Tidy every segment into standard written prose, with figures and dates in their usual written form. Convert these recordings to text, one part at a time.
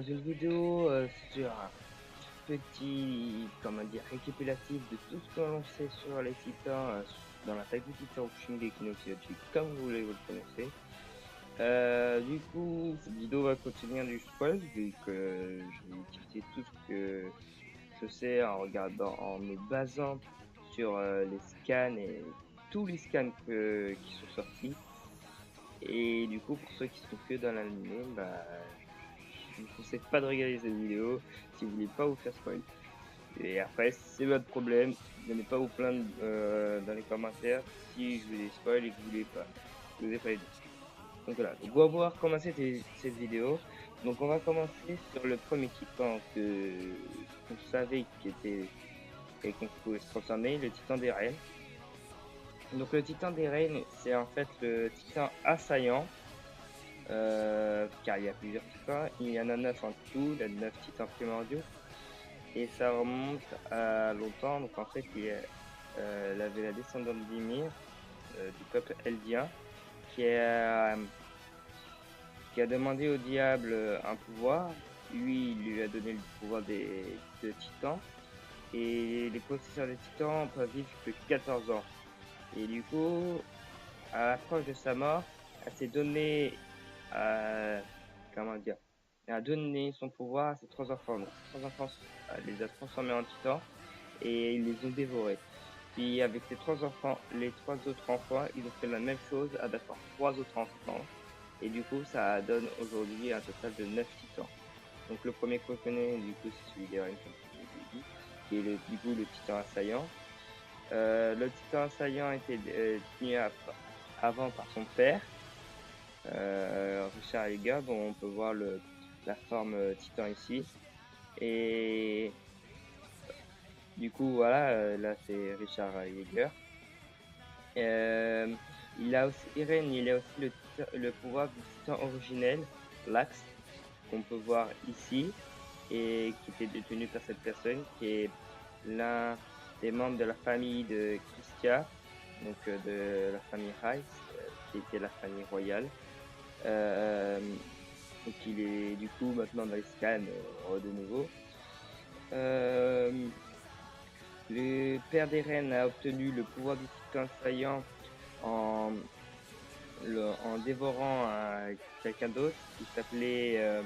dans une vidéo sur un petit, comment dire, récapitulatif de tout ce que l'on sait sur les titans dans l'attaque des titans au Shingeki no Kyojin, comme vous voulez vous le prononcer. Du coup, cette vidéo va contenir du spoil, vu que je vais utiliser tout ce que je sais en regardant, en me basant sur les scans et tous les scans qui sont sortis. Et du coup, pour ceux qui sont que dans l'animé, bah, je vous conseille pas de regarder cette vidéo si vous voulez pas vous faire spoil. Et après, c'est votre problème. N'allez pas vous plaindre dans les commentaires si je vous ai spoil et que vous voulez pas. Je vous ai pas aidé. Donc voilà. Donc on va voir comment c'était cette vidéo. Donc on va commencer sur le premier titan qu'on savait qu'on pouvait se transformer, le titan des reines. Donc le titan des reines, c'est en fait le titan assaillant. Car il y a plusieurs titans, il y en a 9 en tout, il y a 9 titans primordiaux, et ça remonte à longtemps. Donc en fait, elle avait la descendante d'Ymir, du peuple eldien, qui a, qui a demandé au diable un pouvoir. Lui, il lui a donné le pouvoir des titans, et les possesseurs des titans peuvent vivre que 14 ans. Et du coup, à l'approche de sa mort, elle s'est donnée à, comment dire, elle a donné son pouvoir à ses trois enfants. Donc, ses trois enfants, elle les a transformés en titans et ils les ont dévorés. Puis, avec ses trois enfants, les trois autres enfants, ils ont fait la même chose avec leurs trois autres enfants. Et du coup, ça donne aujourd'hui un total de 9 titans. Donc, le premier qu'on connaît, du coup, c'est celui d'Eren, comme je vous l'ai dit, qui est du coup, le titan assaillant. Le titan assaillant était tenu avant par son père, Richard Yeager, dont on peut voir la forme titan ici. Et du coup, voilà, là c'est Richard Yeager. Euh, il a aussi, Eren, il a aussi le pouvoir du titan originel, l'Axe, qu'on peut voir ici, et qui était détenu par cette personne, qui est l'un des membres de la famille de Christia, donc de la famille Rice, qui était la famille royale. Euh, donc il est du coup maintenant dans les scans de nouveau. Euh, le père d'Eren a obtenu le pouvoir du titan saillant en, en dévorant quelqu'un d'autre qui s'appelait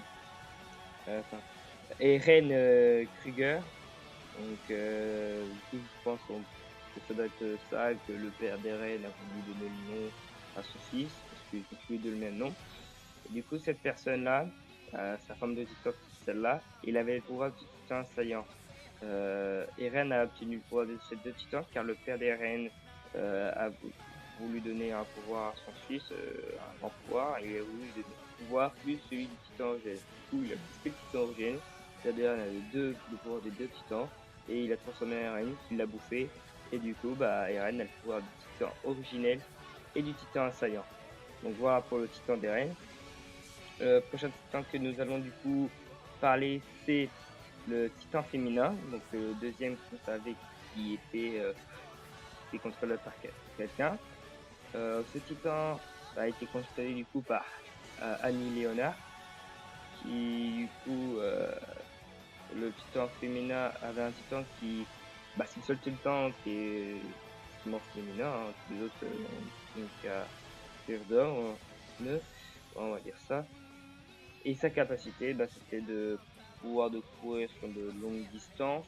Eren Kruger. Donc du coup je pense que ça doit être ça, que le père d'Eren a voulu donner le nom à son fils parce qu'ils ont tous les deux le même nom. Et du coup, cette personne-là, sa femme de titan, celle-là, il avait le pouvoir du titan saillant. Eren a obtenu le pouvoir de ces deux titans car le père d'Eren a voulu donner un pouvoir à son fils, un grand pouvoir, et il a voulu donner le pouvoir plus celui du titan originel. Du coup, il a bouffé le titan originel, c'est-à-dire il avait le pouvoir des deux titans, et il a transformé Eren, qui l'a bouffé, et du coup, bah, Eren a le pouvoir du titan originel et du titan assaillant. Donc voilà pour le titan d'Eren. Prochain titan que nous allons du coup parler, c'est le titan féminin, donc le deuxième qu'on savait qui était contrôlé par quelqu'un. Ce titan a été contrôlé du coup par Annie Leonard, qui du coup le titan féminin avait un titan qui, bah, c'est le seul titan qui est effectivement féminin, hein. Tous les autres n'ont qu'à faire d'or, on va dire ça. Et sa capacité, bah, c'était de pouvoir de courir sur de longues distances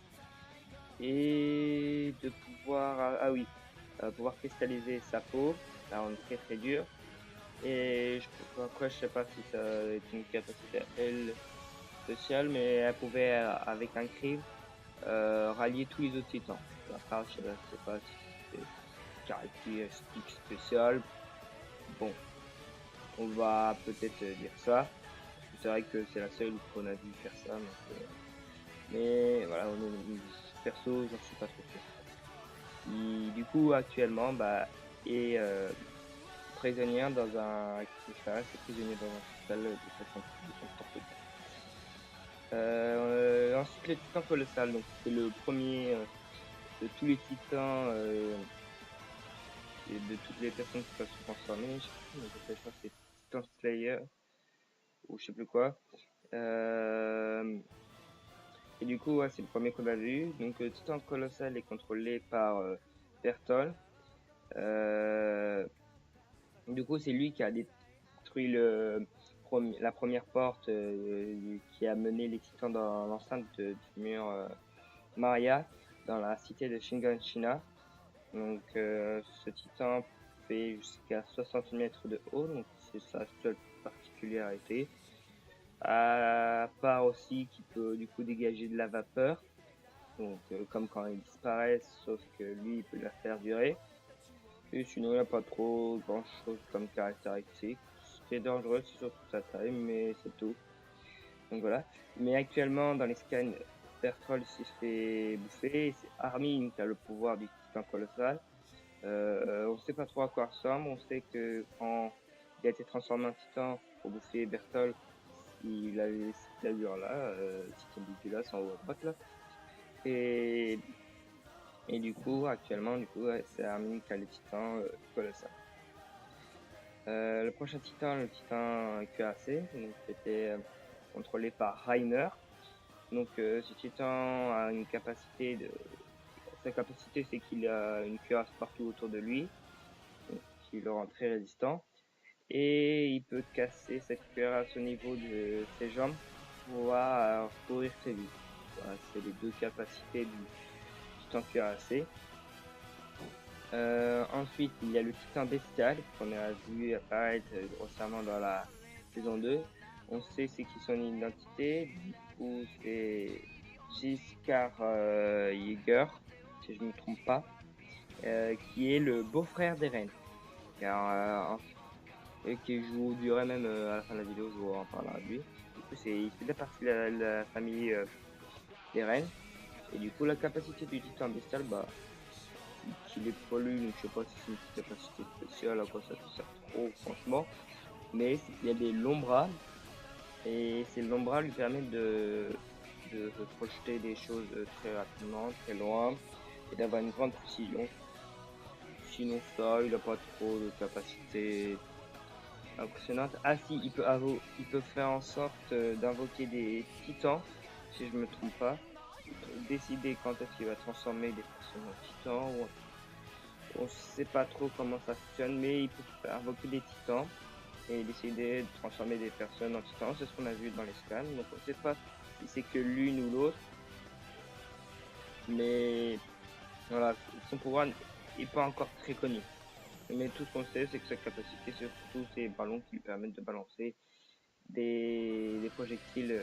et de pouvoir, oui, pouvoir cristalliser sa peau, la rendre très très dure. Et après, je sais pas si ça est une capacité elle spéciale, mais elle pouvait, avec un cri, rallier tous les autres titans. Après, je sais pas si c'était caractéristique spéciale. Bon, on va peut-être dire ça. C'est vrai que c'est la seule qu'on a vu faire ça, donc, mais voilà, perso, j'en suis pas trop sûr. Qui, du coup, actuellement, bah, est prisonnière dans un cristal, c'est prisonnier dans un cristal de son porte-clés. Ensuite, le titan colossal, donc c'est le premier de tous les titans et de toutes les personnes qui peuvent se transformer. Je sais plus comment ils appellent ça, c'est Titan Slayer ou je sais plus quoi. Et du coup, ouais, c'est le premier qu'on a vu. Donc, le titan colossal est contrôlé par Bertol. Du coup, c'est lui qui a détruit la première porte qui a mené les titans dans l'enceinte du mur Maria, dans la cité de Shiganshina. Donc, ce titan fait jusqu'à 60 mètres de haut, donc c'est sa seule particularité. À part aussi qu'il peut du coup dégager de la vapeur, donc comme quand il disparaît, sauf que lui il peut la faire durer. Et sinon il n'y a pas trop grand chose comme caractéristique. C'est dangereux, c'est surtout sa taille, mais c'est tout. Donc voilà. Mais actuellement dans les scans, Berthold s'est fait bouffer, c'est Armin qui a le pouvoir du titan colossal. On ne sait pas trop à quoi il ressemble, on sait que quand il a été transformé en titan pour bouffer Berthold, il avait cette allure-là, titan dégueulasse en haut à droite là. Et, et du coup, actuellement, ouais, c'est Armin qui a le titan colossal. Le prochain titan, le titan cuirassé, donc était contrôlé par Rainer. Donc ce titan a une capacité sa capacité c'est qu'il a une cuirasse partout autour de lui, donc qui le rend très résistant. Et il peut casser cette cuirasse au niveau de ses jambes pour pouvoir courir très vite. Voilà, c'est les deux capacités du titan cuirassé. Ensuite, il y a le titan bestial qu'on a vu apparaître grossièrement dans la saison 2. On sait c'est qui son identité. Du coup, c'est Giscard Jäger, si je ne me trompe pas, qui est le beau-frère d'Eren. Et qui joue durait même à la fin de la vidéo, je vous en parlerai de lui. Du coup, il fait partie de la famille d'Eren. Et du coup, la capacité du titan bestial, bah, qu'il est poilu, donc je sais pas si c'est une capacité spéciale, à quoi ça sert trop, franchement. Mais c'est qu'il y a des longs bras, et ces longs bras lui permettent de projeter des choses très rapidement, très loin, et d'avoir une grande précision. Sinon ça, il a pas trop de capacité impressionnante. Ah si, il peut faire en sorte d'invoquer des titans, si je me trompe pas. Il peut décider quand est-ce qu'il va transformer des personnes en titans. On sait pas trop comment ça fonctionne, mais il peut invoquer des titans et décider de transformer des personnes en titans. C'est ce qu'on a vu dans les scans. Donc on sait pas si c'est que l'une ou l'autre. Mais voilà, son pouvoir n'est pas encore très connu. Mais tout ce qu'on sait, c'est que sa capacité, c'est surtout ces ballons qui lui permettent de balancer des projectiles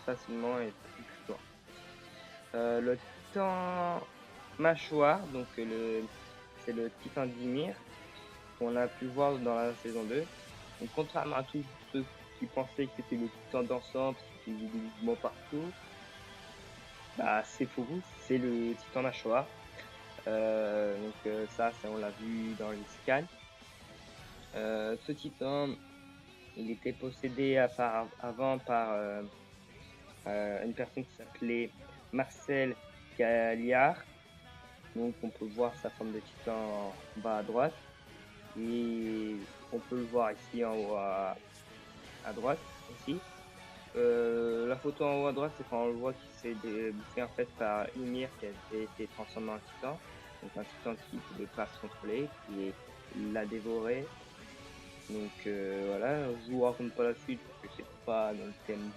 facilement et plus loin. Le titan mâchoire, donc c'est le titan Dimir qu'on a pu voir dans la saison 2. Donc contrairement à tous ceux qui pensaient que c'était le titan dansant, qui faisait des mouvements partout, bah c'est faux, c'est le titan mâchoire. Ça on l'a vu dans les scans. Ce titan, il était possédé avant par une personne qui s'appelait Marcel Galliard. Donc on peut voir sa forme de titan en bas à droite. Et on peut le voir ici en haut à droite aussi. La photo en haut à droite, c'est quand on le voit qu'il s'est bouffé en fait par Ymir qui a été transformé en titan. Donc un titan qui ne pouvait pas se contrôler, qui l'a dévoré. Donc voilà, je vous raconte pas la suite parce que c'est pas dans le thème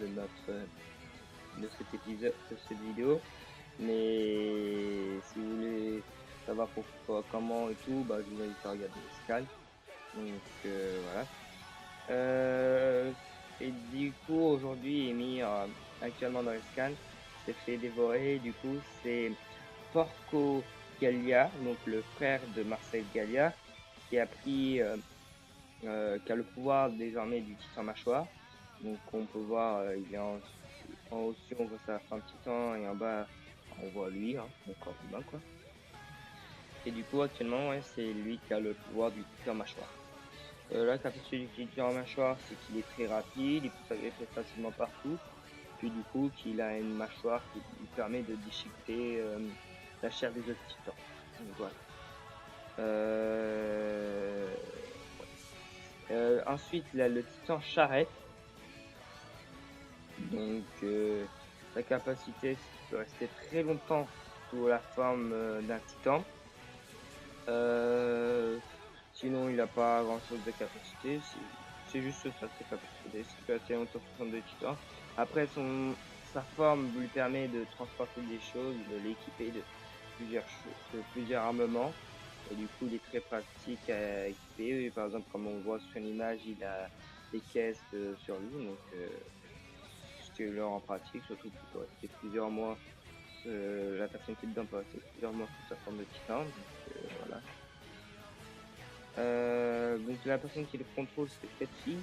de cet épisode, de cette vidéo. Mais si vous voulez savoir pourquoi, comment et tout, bah, je vous invite à regarder les scans. Donc voilà. Et du coup, aujourd'hui, Emir, actuellement dans les scans, s'est fait dévorer. Du coup, c'est Porco Gallia, donc le frère de Marcel Gallia, qui a qui a le pouvoir désormais du titan mâchoire. Donc on peut voir, il est en haut dessus, on voit sa forme titan, et en bas, on voit lui, hein, son corps humain, quoi. Et du coup, actuellement, ouais, c'est lui qui a le pouvoir du titan mâchoire. La capacité du titan mâchoire, c'est qu'il est très rapide, il peut s'agresser facilement partout. Puis du coup, qu'il a une mâchoire qui lui permet de déchiqueter la chair des autres titans. Donc voilà. Ensuite, il a le titan charrette. Donc sa capacité, c'est qu'il peut rester très longtemps sous la forme d'un titan. Sinon, il n'a pas grand-chose de capacité. C'est juste ça, ses capacités. C'est peut assez longtemps sous forme de titan. Après, sa forme lui permet de transporter des choses, de l'équiper de plusieurs armements. Et du coup, il est très pratique à équiper. Et par exemple, comme on voit sur l'image, il a des caisses sur lui. Donc, ce qui le rend pratique, surtout qu'il peut rester plusieurs mois. La personne qui est dedans peut rester plusieurs mois sous sa forme de titan. Donc, voilà. Donc la personne qui le contrôle, c'est cette fille.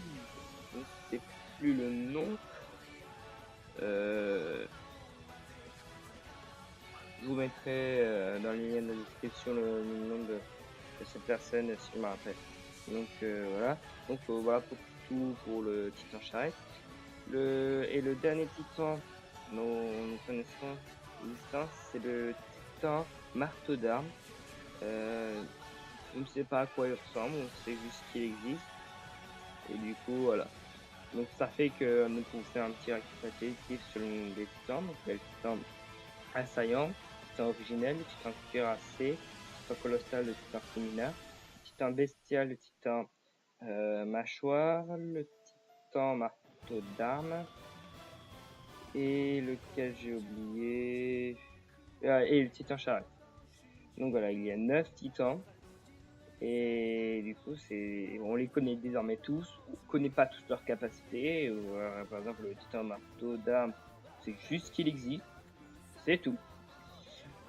Je ne sais plus le nom. Je vous mettrai dans le lien de la description le nom de cette personne si je me rappelle. Donc voilà. Donc voilà pour tout pour le titan charrette. Le dernier titan dont nous connaissons l'existence, c'est le titan marteau d'armes. On ne sait pas à quoi il ressemble, on sait juste qu'il existe. Et du coup, voilà. Donc ça fait que nous pouvons faire un petit récapitulatif sur les titans. Donc il y a le titan assaillant, le titan originel, le titan cuirassé, le titan colossal, le titan fulminant, le titan bestial, le titan mâchoire, le titan marteau d'armes, et lequel j'ai oublié, et le titan charrette. Donc voilà, il y a 9 titans. Et du coup, on les connaît désormais tous. On connaît pas tous leurs capacités. Par exemple, le titan marteau d'armes, c'est juste qu'il existe. C'est tout.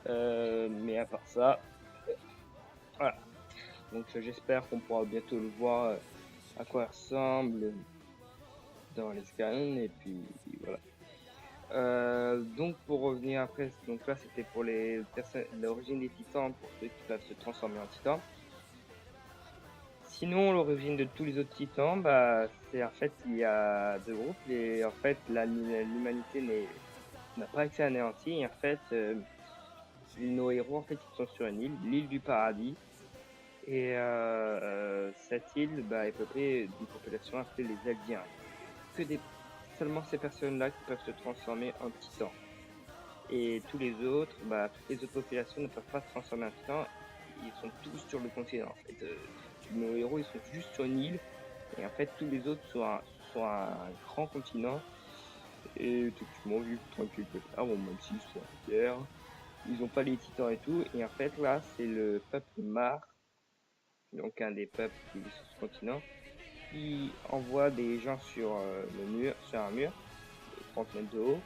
Mais à part ça, voilà. Donc j'espère qu'on pourra bientôt le voir à quoi il ressemble dans les scans. Et puis voilà. Donc pour revenir après, donc là c'était pour l'origine des titans, pour ceux qui peuvent se transformer en titans. Sinon, l'origine de tous les autres titans, c'est en fait, il y a deux groupes. Et en fait, l'humanité n'a pas été anéantie. Et en fait, nos héros, en fait, ils sont sur une île, l'île du paradis. Et cette île est peuplée d'une population appelée les Eldiens. Seulement ces personnes-là qui peuvent se transformer en titans. Et toutes les autres populations ne peuvent pas se transformer en titans. Ils sont tous sur le continent. En fait, nos héros, ils sont juste sur une île. Et en fait, tous les autres sont un grand continent. Et effectivement, vivent tranquille là, bon, même s'ils sont en guerre. Ils n'ont pas les titans et tout. Et en fait, là, c'est le peuple Mar, donc un des peuples qui vit sur ce continent, qui envoie des gens sur un mur de 30 mètres de haut.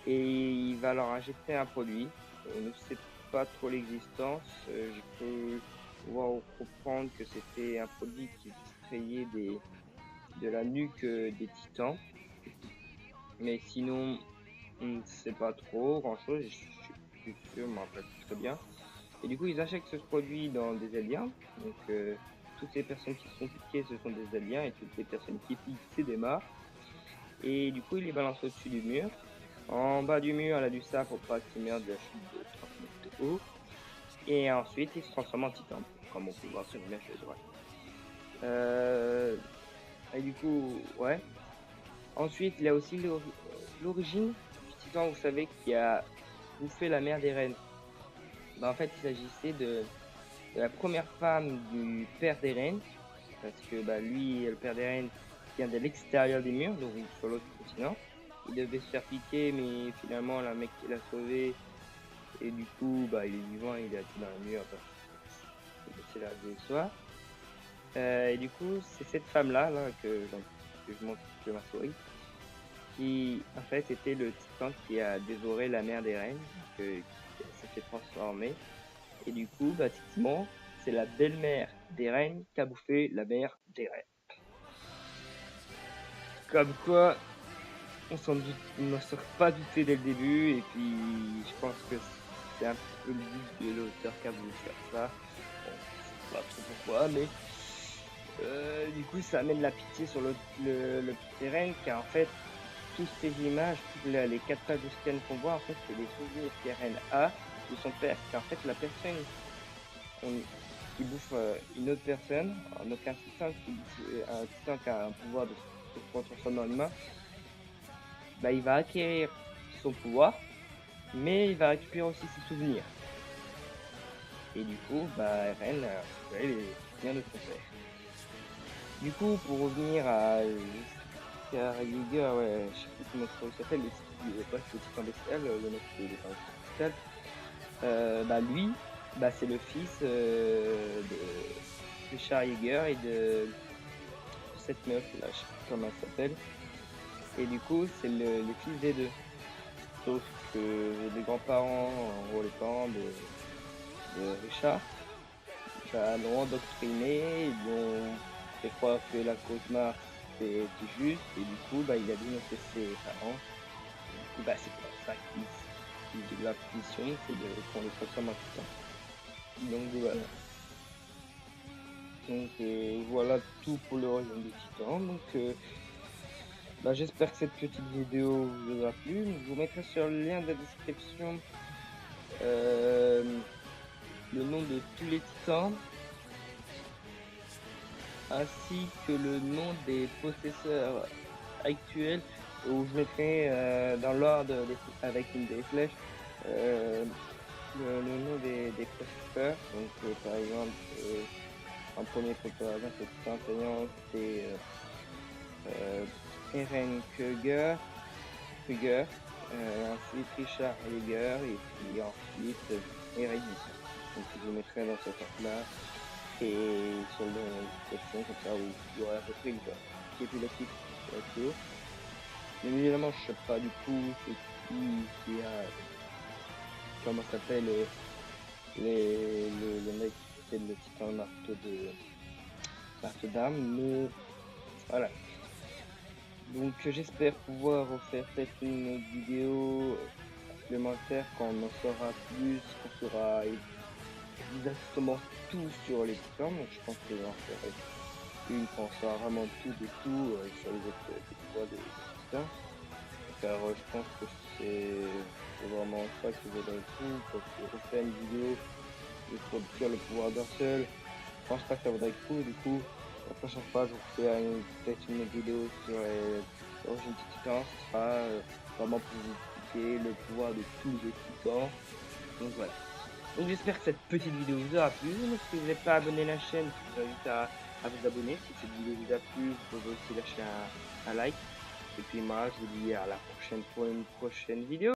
Et il va leur injecter un produit. On ne sait pas trop l'existence. J'ai pu comprendre que c'était un produit qui extrayait de la nuque des titans. Mais sinon, on ne sait pas trop grand chose. Je suis plus sûr, je me rappelle plus très bien. Et du coup, ils injectent ce produit dans des aliens. Donc, toutes les personnes qui sont piquées, ce sont des aliens. Et toutes les personnes qui piquent, c'est des mares. Et du coup, ils les balancent au-dessus du mur. En bas du mur, elle a du sable pour pas qu'ils meurent de la chute de 30 mètres de haut. Et ensuite, ils se transforment en titan, comme on peut voir sur l'image de droite. Et du coup, ouais. Ensuite, il y a aussi l'origine du titan, vous savez, qui a bouffé la mère des reines. En fait, il s'agissait de la première femme du père des reines, parce que lui, le père des reines, vient de l'extérieur des murs, donc sur l'autre continent. Il devait se faire piquer, mais finalement, la mec qui l'a sauvé, et du coup, il est vivant, il est assis dans le mur, c'est la histoire. Et du coup, c'est cette femme-là que je montre sur ma souris, qui en fait était le titan qui a dévoré la mère des reines, qui s'est fait transformer. Et du coup, effectivement, c'est la belle-mère des reines qui a bouffé la mère des reines. Comme quoi, on n'en serait pas douté dès le début, et puis je pense que c'est un peu le but de l'auteur qui a voulu faire ça. Bon, je sais pas trop pourquoi, mais du coup, ça amène la pitié sur le petit reine, car en fait, toutes ces images, toutes les 4 pages de scan qu'on voit, en fait, c'est les souvenirs qu'Eren a de son père. C'est en fait la personne qui bouffe une autre personne, donc un titan qui a un pouvoir de se transformer en humain, il va acquérir son pouvoir, mais il va récupérer aussi ses souvenirs. Et du coup, bah, Eren va les souvenirs de son père. Du coup, pour revenir à Jar Yeager, ouais, je sais plus comment il s'appelle, le titan bestial, le mec qui est le titan bestial, bah lui, bah c'est le fils de Char Yeager et de cette meuf là, je sais plus comment elle s'appelle. Et du coup, c'est le fils des deux. Sauf que les grands-parents, en gros les parents de Richard, bah, l'ont endoctriné, ils ont fait croire que la cause Mars c'était juste, et du coup, bah, il a dénoncé ses parents. Et du coup, bah, c'est pour ça qu'ils la mission, c'est qu'on les transforme en titans. Donc voilà. Donc voilà tout pour le royaume des titans. Donc bah, j'espère que cette petite vidéo vous aura plu. Donc, je vous mettrai sur le lien de la description le nom de tous les titans, ainsi que le nom des possesseurs actuels, où je mettrai dans l'ordre avec une des flèches le nom des possesseurs. Donc par exemple, en premier par exemple, le titan assaillant c'est Eren Kruger, ensuite Richard Yeager et puis ensuite Eredis. Donc je vous mettrai dans cet ordre-là et sur le description comme ça où il y aura à peu près une récapitulatif de la vidéo. Mais évidemment je sais pas du coup c'est qui a comment s'appelle le mec qui était le titan marteau d'armes, mais voilà. Donc j'espère pouvoir refaire peut-être une autre vidéo supplémentaire quand on en saura plus, qu'on saura exactement tout sur les titans. Donc je pense que j'en ferai une quand on saura vraiment tout de tout sur les autres pouvoirs des titans. Car je pense que c'est vraiment ça que j'aimerais tout, parce que refaire une vidéo juste pour dire le pouvoir d'un seul, je pense pas que ça vaudrait le coup. Du coup, la prochaine fois, je vous ferai peut-être une vidéo sur l'origine des titans. Ce sera vraiment pour vous expliquer le pouvoir de tous les titans. Donc voilà. Donc j'espère que cette petite vidéo vous aura plu. Donc si vous n'êtes pas abonné à la chaîne, je vous invite à vous abonner. Si cette vidéo vous a plu, vous pouvez aussi lâcher un like. Et puis moi, je vous dis à la prochaine pour une prochaine vidéo.